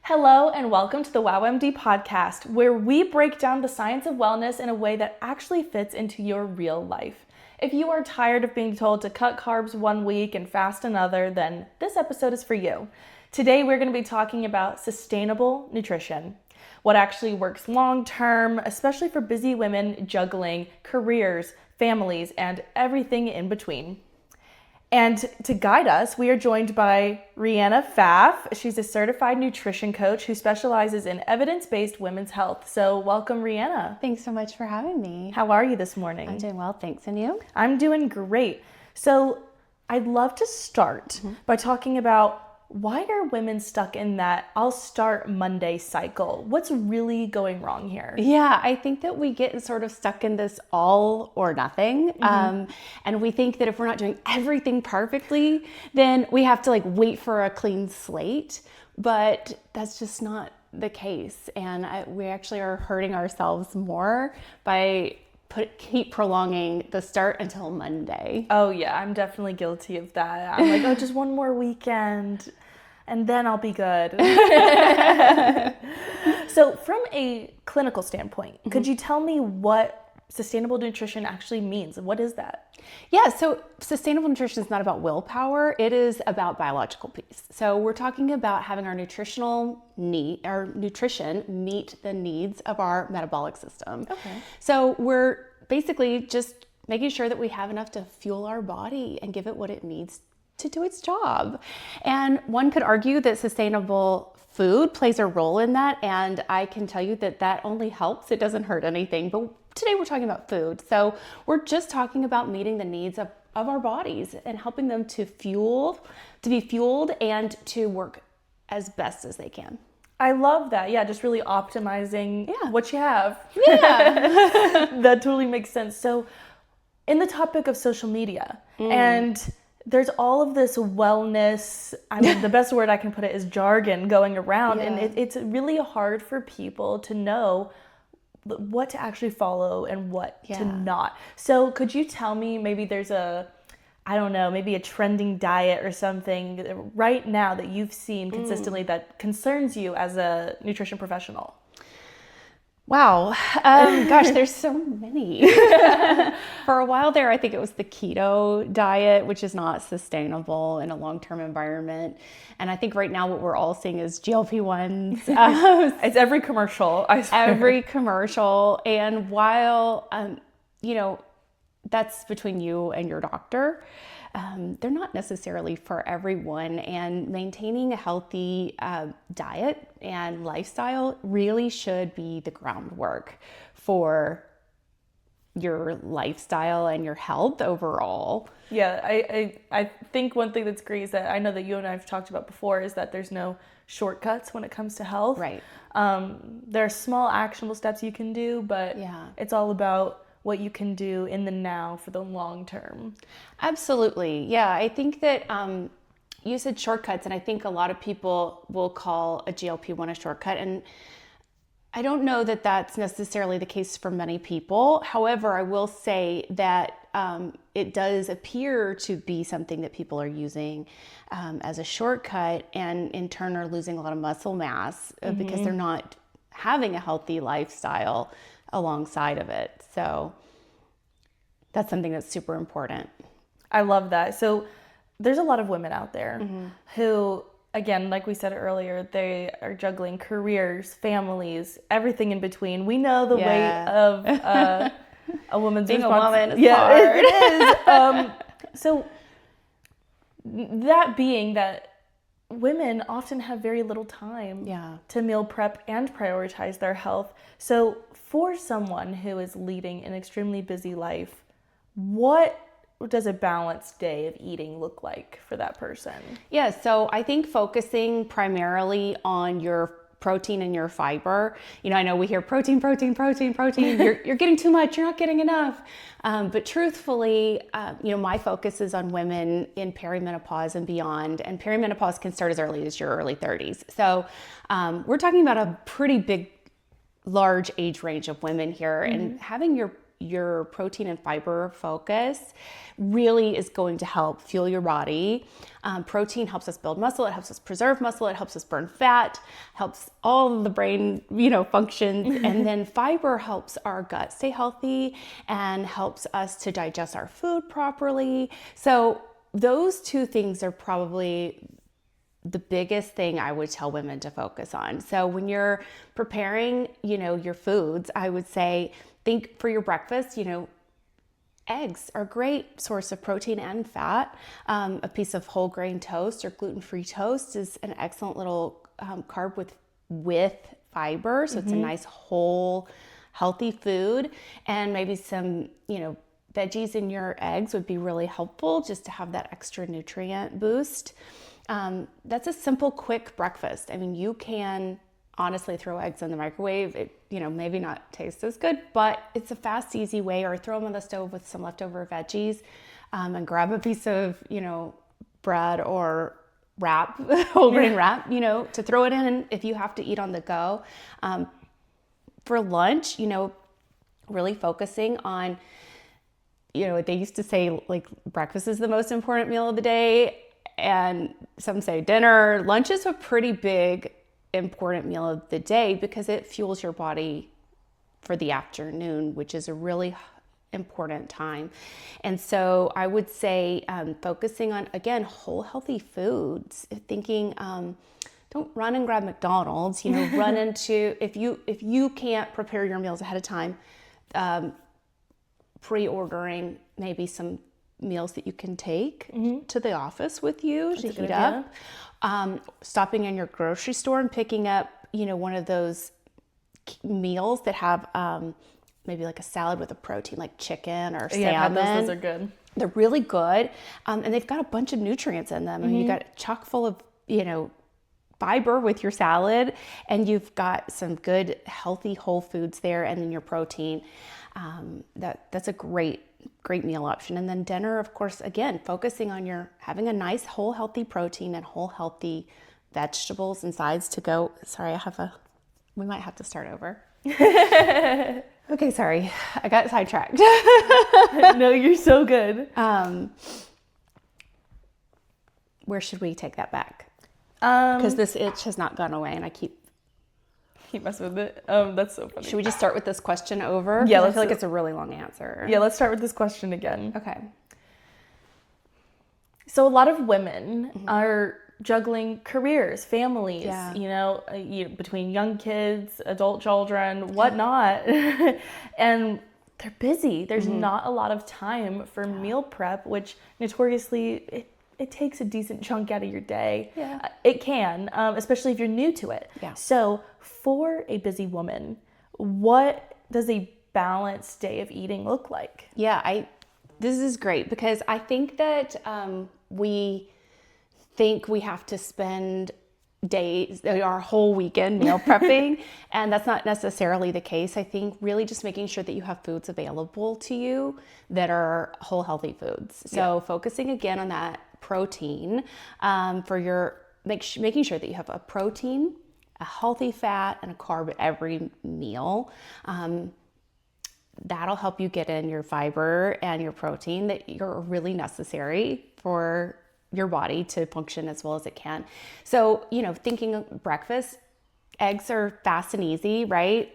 Hello and welcome to the WOWMD podcast, where we break down the science of wellness in a way that actually fits into your real life. If you are tired of being told to cut carbs one week and fast another, then this episode is for you. Today we're going to be talking about sustainable nutrition, what actually works long term, especially for busy women juggling careers, families, and everything in between. And to guide us, we are joined by Rhiana Pfaff. She's a certified nutrition coach who specializes in evidence-based women's health. So welcome, Rhiana. Thanks so much for having me. How are you this morning? I'm doing well, thanks. And you? I'm doing great. So I'd love to start by talking about why are women stuck in that I'll start Monday cycle? What's really going wrong here? Yeah, I think that we get sort of stuck in this all or nothing. And we think that if we're not doing everything perfectly, then we have to wait for a clean slate. But that's just not the case. And we actually are hurting ourselves more by keep prolonging the start until Monday. Oh yeah, I'm definitely guilty of that. I'm like, oh, just one more weekend and then I'll be good. So from a clinical standpoint, could you tell me what sustainable nutrition actually means? What is that? Yeah, so sustainable nutrition is not about willpower. It is about biological piece. So we're talking about having our nutrition meet the needs of our metabolic system. Okay. So we're basically just making sure that we have enough to fuel our body and give it what it needs to do its job. And one could argue that sustainable food plays a role in that. And I can tell you that that only helps. It doesn't hurt anything. But today we're talking about food. So we're just talking about meeting the needs of our bodies and helping them to be fueled and to work as best as they can. I love that. Yeah, just really optimizing what you have. Yeah. That totally makes sense. So in the topic of social media, and there's all of this wellness, I mean, the best word I can put it is jargon going around. Yeah. And it's really hard for people to know what to actually follow and what to not. So could you tell me, maybe there's maybe a trending diet or something right now that you've seen consistently that concerns you as a nutrition professional? Wow. Gosh, there's so many. For a while there, I think it was the keto diet, which is not sustainable in a long-term environment. And I think right now what we're all seeing is GLP-1s. It's every commercial, I swear. Every commercial. And while, that's between you and your doctor, they're not necessarily for everyone, and maintaining a healthy diet and lifestyle really should be the groundwork for your lifestyle and your health overall. Yeah, I think one thing that's great is that I know that you and I have talked about before is that there's no shortcuts when it comes to health. Right. There are small actionable steps you can do, but it's all about what you can do in the now for the long term. Absolutely. Yeah, I think that you said shortcuts, and I think a lot of people will call a GLP-1 a shortcut, and I don't know that that's necessarily the case for many people. However, I will say that it does appear to be something that people are using as a shortcut, and in turn are losing a lot of muscle mass because they're not having a healthy lifestyle alongside of it. So that's something that's super important. I love that. So there's a lot of women out there who, again, like we said earlier, they are juggling careers, families, everything in between. We know the weight of a woman's being a woman is hard. It is. So that being that women often have very little time to meal prep and prioritize their health. So for someone who is leading an extremely busy life, what does a balanced day of eating look like for that person? Yeah, so I think focusing primarily on your protein and your fiber. I know we hear protein. You're getting too much. You're not getting enough. But truthfully, my focus is on women in perimenopause and beyond. And perimenopause can start as early as your early 30s. So we're talking about a pretty large age range of women here. And having your your protein and fiber focus really is going to help fuel your body. Protein helps us build muscle. It helps us preserve muscle. It helps us burn fat, helps all of the brain, functions. And then fiber helps our gut stay healthy and helps us to digest our food properly. So those two things are probably the biggest thing I would tell women to focus on. So when you're preparing, your foods, I would say, think for your breakfast, eggs are a great source of protein and fat. A piece of whole grain toast or gluten-free toast is an excellent little carb with fiber. So it's a nice whole healthy food, and maybe some, veggies in your eggs would be really helpful just to have that extra nutrient boost. That's a simple, quick breakfast. I mean, you can honestly throw eggs in the microwave. It, maybe not taste as good, but it's a fast, easy way, or throw them on the stove with some leftover veggies, and grab a piece of, bread or wrap, whole grain wrap, to throw it in if you have to eat on the go. For lunch, really focusing on, they used to say like breakfast is the most important meal of the day. And some say dinner. Lunch is a pretty big, important meal of the day because it fuels your body for the afternoon, which is a really important time. And so I would say focusing on, again, whole healthy foods, thinking, don't run and grab McDonald's, run into, if you can't prepare your meals ahead of time, pre-ordering maybe some meals that you can take to the office with you to heat up. Stopping in your grocery store and picking up, one of those meals that have maybe like a salad with a protein like chicken or salmon. Yeah, those are good. They're really good. And they've got a bunch of nutrients in them. I mean, you got chock full of, fiber with your salad, and you've got some good healthy whole foods there, and then your protein. That's a great meal option. And then dinner, of course, again, focusing on having a nice whole healthy protein and whole healthy vegetables and sides to go. Sorry, we might have to start over. Okay, sorry, I got sidetracked. No, you're so good. Where should we take that back? Because this itch has not gone away and I keep messing with it. That's so funny. Should we just start with this question over? Yeah, I feel like it's a really long answer. Yeah, let's start with this question again. Okay. So a lot of women are juggling careers, families, between young kids, adult children, whatnot. And they're busy. There's not a lot of time for meal prep, which notoriously it takes a decent chunk out of your day. Yeah. It can, especially if you're new to it. Yeah. So for a busy woman, what does a balanced day of eating look like? Yeah, this is great because I think that we think we have to spend our whole weekend meal prepping, and that's not necessarily the case. I think really just making sure that you have foods available to you that are whole healthy foods. So focusing again on that protein for making sure that you have a protein, a healthy fat, and a carb at every meal. That'll help you get in your fiber and your protein that are really necessary for your body to function as well as it can. So, thinking of breakfast, eggs are fast and easy, right?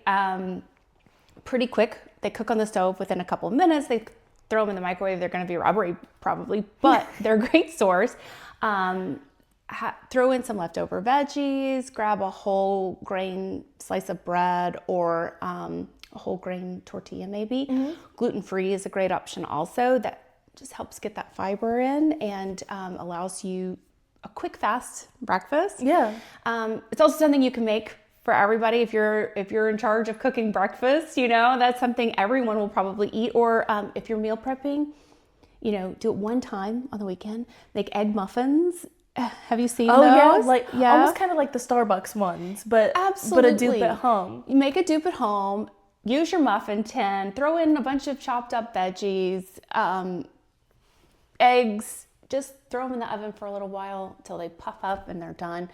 Pretty quick. They cook on the stove within a couple of minutes. They throw them in the microwave. They're going to be rubbery probably, but they're a great source. Throw in some leftover veggies, grab a whole grain slice of bread or a whole grain tortilla maybe. Gluten-free is a great option also. That just helps get that fiber in and allows you a quick, fast breakfast. Yeah. It's also something you can make for everybody. If you're in charge of cooking breakfast, that's something everyone will probably eat. Or if you're meal prepping, do it one time on the weekend. Make egg muffins. Have you seen those? Yeah, almost kind of like the Starbucks ones, but absolutely. But a dupe at home. You make a dupe at home. Use your muffin tin. Throw in a bunch of chopped up veggies, eggs. Just throw them in the oven for a little while till they puff up and they're done.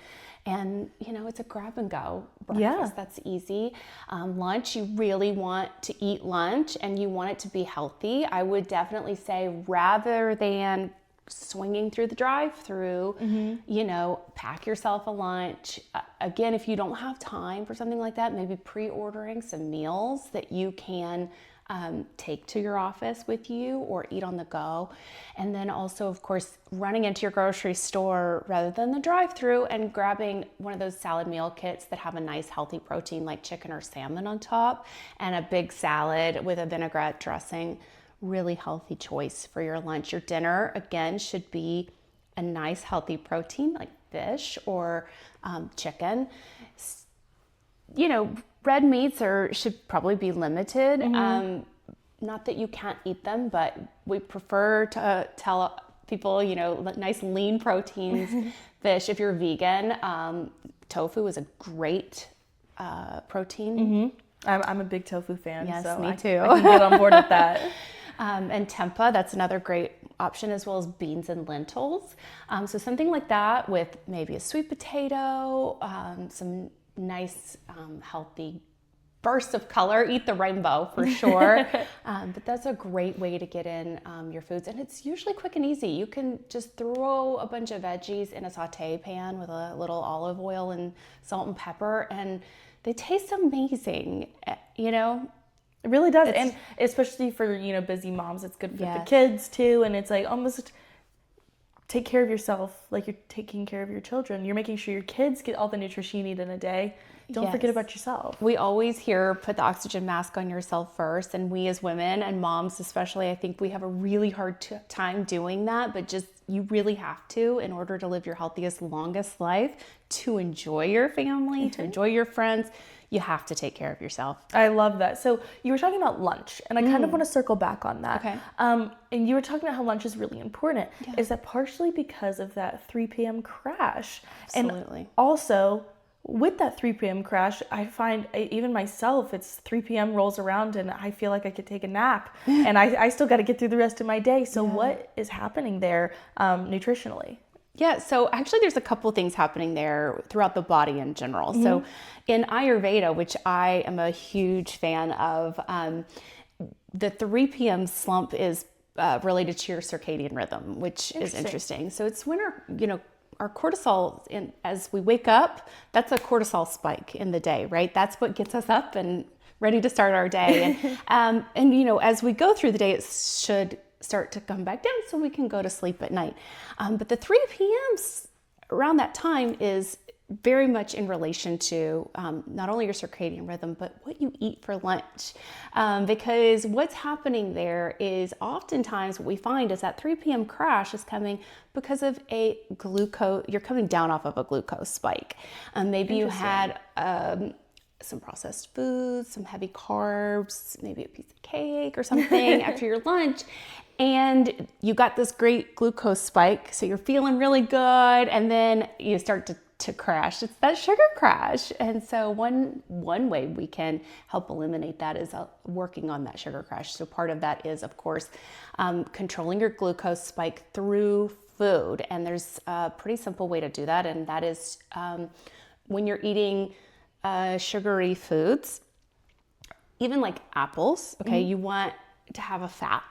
And, it's a grab and go breakfast. Yeah. That's easy. Lunch, you really want to eat lunch and you want it to be healthy. I would definitely say rather than swinging through the drive-through, pack yourself a lunch. Again, if you don't have time for something like that, maybe pre-ordering some meals that you can take to your office with you or eat on the go. And then also, of course, running into your grocery store rather than the drive-through and grabbing one of those salad meal kits that have a nice healthy protein like chicken or salmon on top, and a big salad with a vinaigrette dressing. Really healthy choice for your lunch. Your dinner, again, should be a nice healthy protein like fish or chicken. Red meats should probably be limited. Not that you can't eat them, but we prefer to tell people, nice lean proteins. Fish, if you're vegan, tofu is a great protein. I'm a big tofu fan. Yes, so me too. I can get on board with that. And tempeh, that's another great option, as well as beans and lentils. So something like that with maybe a sweet potato, some nice healthy bursts of color. Eat the rainbow for sure. But that's a great way to get in your foods. And it's usually quick and easy. You can just throw a bunch of veggies in a saute pan with a little olive oil and salt and pepper, and they taste amazing, It really does. And especially for, busy moms, it's good for the kids too. And it's like almost take care of yourself like you're taking care of your children. You're making sure your kids get all the nutrition you need in a day. Don't forget about yourself. We always hear put the oxygen mask on yourself first. And we as women and moms especially, I think we have a really hard time doing that. But just you really have to in order to live your healthiest, longest life, to enjoy your family, to enjoy your friends. You have to take care of yourself. I love that. So you were talking about lunch, and I kind of want to circle back on that. Okay. And you were talking about how lunch is really important. Yeah. Is that partially because of that 3 p.m. crash? Absolutely. And also, with that 3 p.m. crash, I find even myself, it's 3 p.m. rolls around and I feel like I could take a nap, and I still got to get through the rest of my day. So what is happening there nutritionally? Yeah, so actually there's a couple things happening there throughout the body in general. So in Ayurveda, which I am a huge fan of, the 3 p.m. slump is related to your circadian rhythm, which is interesting. So it's when our cortisol, as we wake up, that's a cortisol spike in the day, right? That's what gets us up and ready to start our day. And as we go through the day, it should start to come back down so we can go to sleep at night. But the 3 p.m. around that time is very much in relation to not only your circadian rhythm, but what you eat for lunch. Because what's happening there is oftentimes what we find is that 3 p.m. crash is coming because of a glucose, you're coming down off of a glucose spike. Maybe you had some processed foods, some heavy carbs, maybe a piece of cake or something after your lunch. And you got this great glucose spike, so you're feeling really good, and then you start to crash. It's that sugar crash. And so one way we can help eliminate that is working on that sugar crash. So part of that is, of course, controlling your glucose spike through food. And there's a pretty simple way to do that, and that is when you're eating sugary foods, even like apples, okay, you want to have a fat.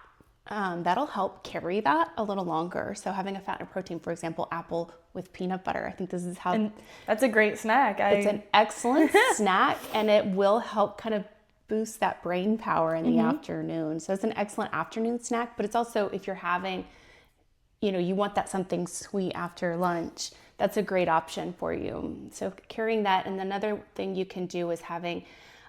That'll help carry that a little longer. So having a fat and protein, for example, apple with peanut butter. I think this is how... And that's a great snack. It's an excellent snack, and it will help kind of boost that brain power in the afternoon. So it's an excellent afternoon snack, but it's also, if you're having, you want that something sweet after lunch, that's a great option for you. So carrying that. And another thing you can do is having...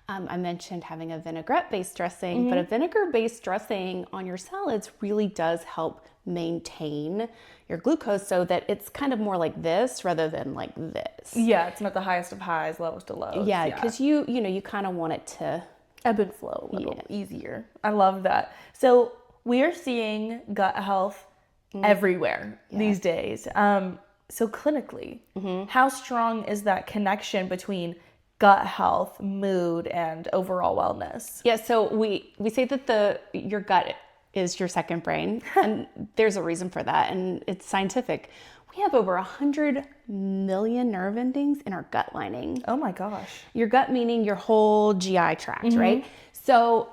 I mentioned having a vinaigrette-based dressing, but a vinegar-based dressing on your salads really does help maintain your glucose so that it's kind of more like this rather than like this. Yeah, it's not the highest of highs, lowest of lows. Yeah, because you kind of want it to ebb and flow a little easier. I love that. So we are seeing gut health everywhere these days. So clinically, how strong is that connection between gut health, mood, and overall wellness? Yeah, so we say that your gut is your second brain. And there's a reason for that. And it's scientific. We have over 100 million nerve endings in our gut lining. Oh my gosh. Your gut meaning your whole GI tract, right? So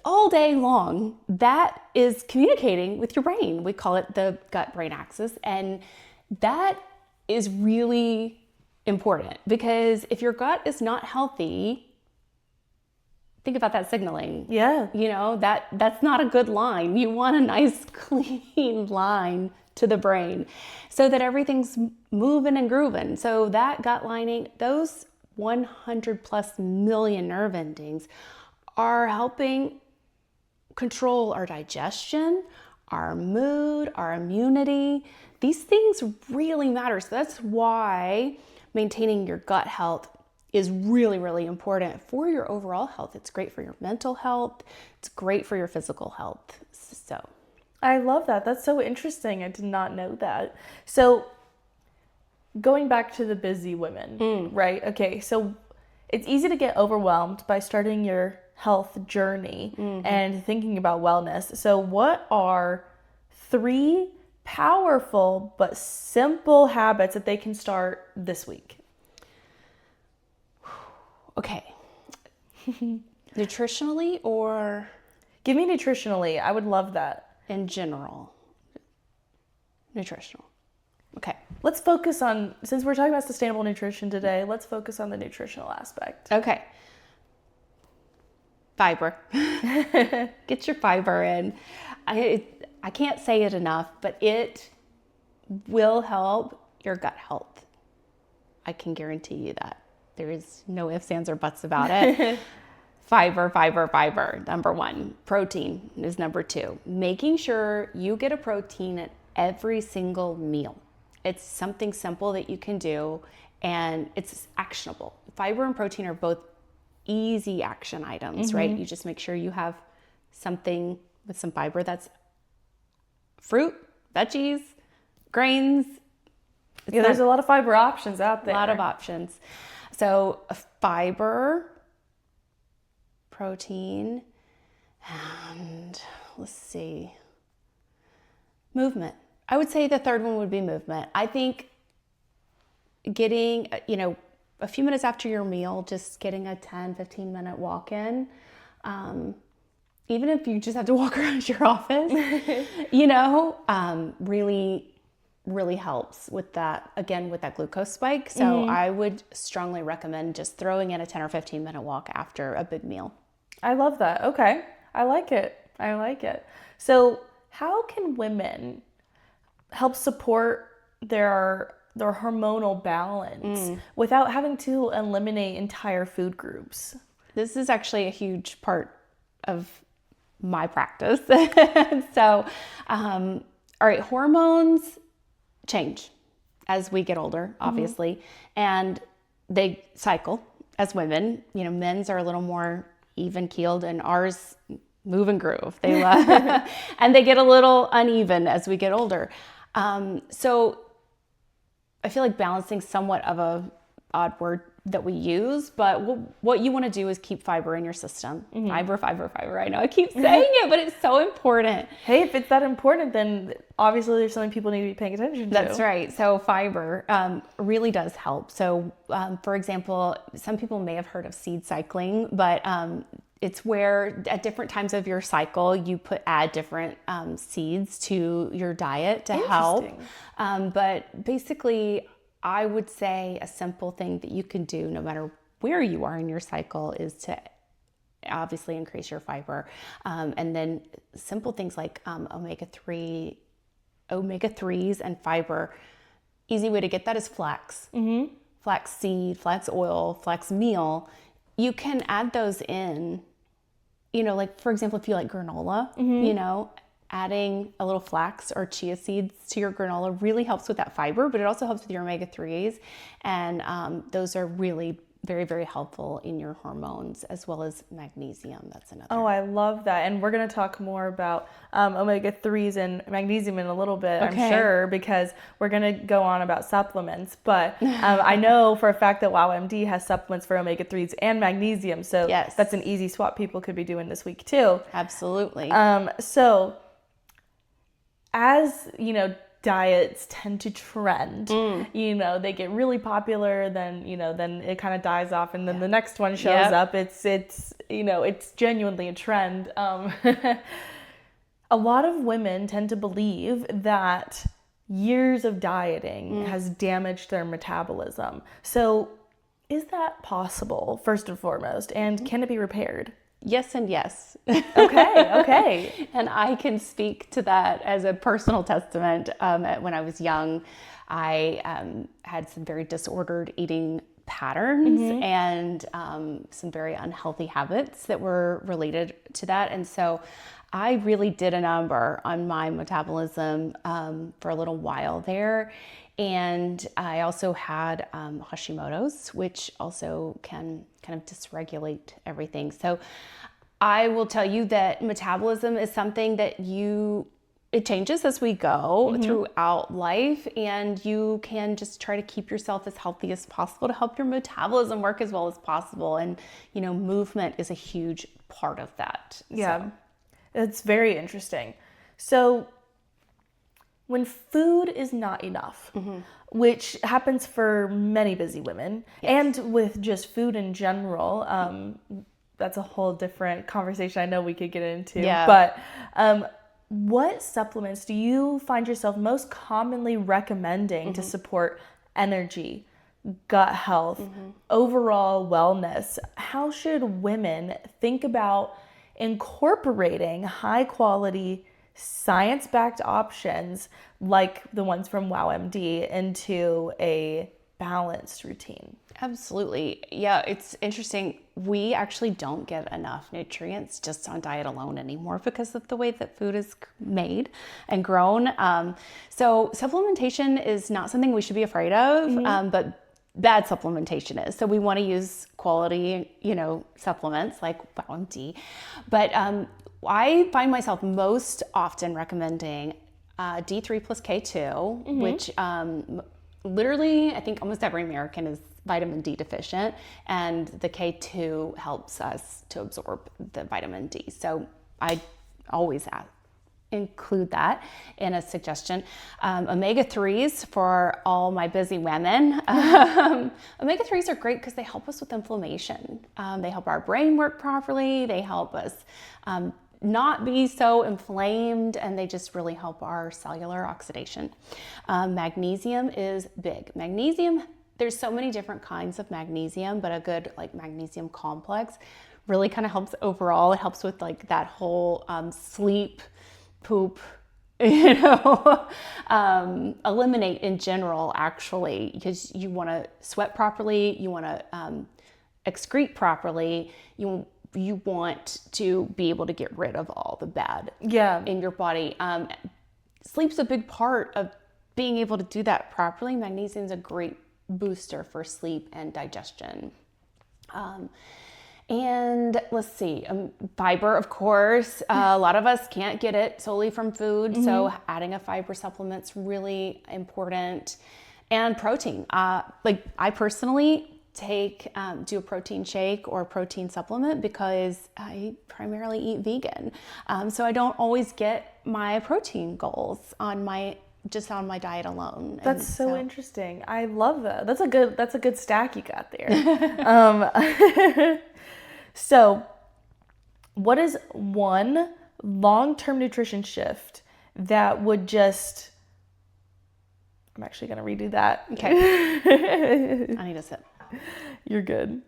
all day long, that is communicating with your brain. We call it the gut-brain axis. And that is really important because if your gut is not healthy, think about that signaling. Yeah. You know, that's not a good line. You want a nice, clean line to the brain so that everything's moving and grooving. So that gut lining, those 100 plus million nerve endings are helping control our digestion, our mood, our immunity. These things really matter. So that's why maintaining your gut health is really, really important for your overall health. It's great for your mental health. It's great for your physical health. So I love that. That's so interesting. I did not know that. So going back to the busy women, right? Okay, so it's easy to get overwhelmed by starting your health journey and thinking about wellness. So what are 3 powerful but simple habits that they can start this week? Okay. Nutritionally or Give me nutritionally. I would love that. in general? Nutritional. Okay. Let's focus on, since we're talking about sustainable nutrition today, let's focus on the nutritional aspect. Okay. Fiber. Get your fiber in. I can't say it enough, but it will help your gut health. I can guarantee you that. There is no ifs, ands, or buts about it. Fiber, fiber, fiber. Number 1. Protein is number 2. Making sure you get a protein at every single meal. It's something simple that you can do, and it's actionable. Fiber and protein are both easy action items, right? You just make sure you have something with some fiber that's fruit, veggies, grains. Yeah, there's a lot of fiber options out there. A lot of options. So fiber, protein, and let's see, movement. I would say the third one would be movement. I think getting, a few minutes after your meal, just getting a 10, 15 minute walk in, even if you just have to walk around your office, really, really helps with that, again, with that glucose spike. So I would strongly recommend just throwing in a 10 or 15 minute walk after a big meal. I love that. Okay. I like it. So how can women help support their hormonal balance without having to eliminate entire food groups? This is actually a huge part of my practice. So, all right, hormones change as we get older, obviously, and they cycle as women. Men's are a little more even keeled, and ours move and groove. They love, and they get a little uneven as we get older. So I feel like balancing somewhat of a odd word that we use, but what you want to do is keep fiber in your system. Fiber, fiber, fiber. I know I keep saying it, but it's so important. Hey, if it's that important, then obviously there's something people need to be paying attention to. That's right. So fiber really does help. So for example, some people may have heard of seed cycling, but it's where at different times of your cycle, you add different seeds to your diet to help. But basically, I would say a simple thing that you can do no matter where you are in your cycle is to obviously increase your fiber. And then simple things like omega-3s and fiber. Easy way to get that is flax. Flax seed, flax oil, flax meal. You can add those in, like for example, if you like granola, adding a little flax or chia seeds to your granola really helps with that fiber, but it also helps with your omega-3s. And those are really very, very helpful in your hormones, as well as magnesium. That's another. Oh, I love that. And we're going to talk more about omega-3s and magnesium in a little bit, Okay. I'm sure, because we're going to go on about supplements. But I know for a fact that WOWMD has supplements for omega-3s and magnesium. So Yes. that's an easy swap people could be doing this week too. Absolutely. So as, diets tend to trend, they get really popular, then it kind of dies off, and then the next one shows up. It's genuinely a trend. A lot of women tend to believe that years of dieting has damaged their metabolism. So is that possible, first and foremost, and can it be repaired? Yes and yes. Okay. And I can speak to that as a personal testament. When I was young, I had some very disordered eating patterns and some very unhealthy habits that were related to that. And so I really did a number on my metabolism for a little while there. And I also had Hashimoto's, which also can kind of dysregulate everything. So I will tell you that metabolism is something that it changes as we go throughout life, and you can just try to keep yourself as healthy as possible to help your metabolism work as well as possible. And, movement is a huge part of that. Yeah, So. It's very interesting. So when food is not enough, which happens for many busy women, and with just food in general, that's a whole different conversation I know we could get into. Yeah. But what supplements do you find yourself most commonly recommending to support energy, gut health, overall wellness? How should women think about incorporating high quality science-backed options like the ones from WOWMD into a balanced routine? Absolutely. Yeah, it's interesting. We actually don't get enough nutrients just on diet alone anymore because of the way that food is made and grown. So supplementation is not something we should be afraid of, but bad supplementation is. So we want to use quality, supplements like WOWMD. But I find myself most often recommending D3 plus K2, which literally I think almost every American is vitamin D deficient, and the K2 helps us to absorb the vitamin D. So I always include that in a suggestion. Omega-3s for all my busy women. Omega-3s are great because they help us with inflammation. They help our brain work properly. They help us not be so inflamed, and they just really help our cellular oxidation. Magnesium is big. Magnesium, there's so many different kinds of magnesium, but a good magnesium complex really kind of helps overall. It helps with that whole sleep, poop, eliminate in general, actually, because you want to sweat properly, you want to excrete properly, you want to be able to get rid of all the bad in your body. Sleep's a big part of being able to do that properly. Magnesium is a great booster for sleep and digestion. And let's see, fiber, of course. A lot of us can't get it solely from food, so adding a fiber supplement's really important. And protein. I personally do a protein shake or a protein supplement because I primarily eat vegan. So I don't always get my protein goals on my diet alone. That's so interesting. I love that. That's a good stack you got there. So what is one long-term nutrition shift that would just, I'm actually going to redo that. Okay. I need a sip. You're good.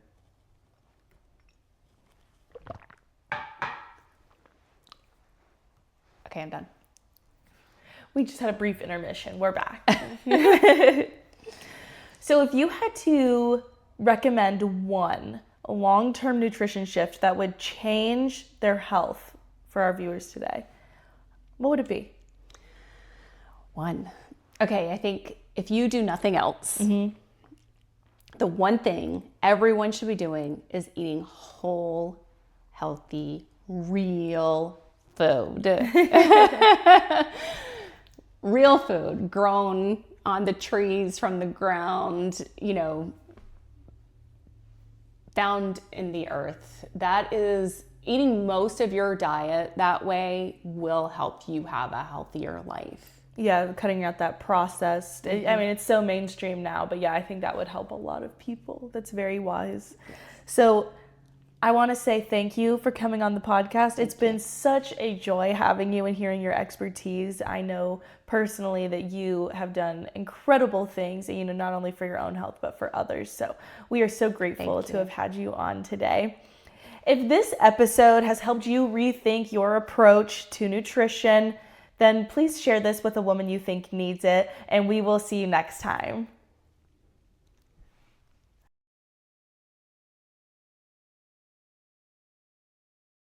Okay, I'm done. We just had a brief intermission. We're back. So if you had to recommend one long-term nutrition shift that would change their health for our viewers today, what would it be? One. Okay, I think if you do nothing else, the one thing everyone should be doing is eating whole, healthy, real food. Real food grown on the trees from the ground, found in the earth. That is eating most of your diet that way will help you have a healthier life. Yeah, cutting out that processed. Mm-hmm. I mean, it's so mainstream now, but yeah, I think that would help a lot of people. That's very wise. Yes. So I want to say thank you for coming on the podcast. It's been such a joy having you and hearing your expertise. I know personally that you have done incredible things, not only for your own health, but for others. So we are so grateful to have had you on today. If this episode has helped you rethink your approach to nutrition, then please share this with a woman you think needs it, and we will see you next time.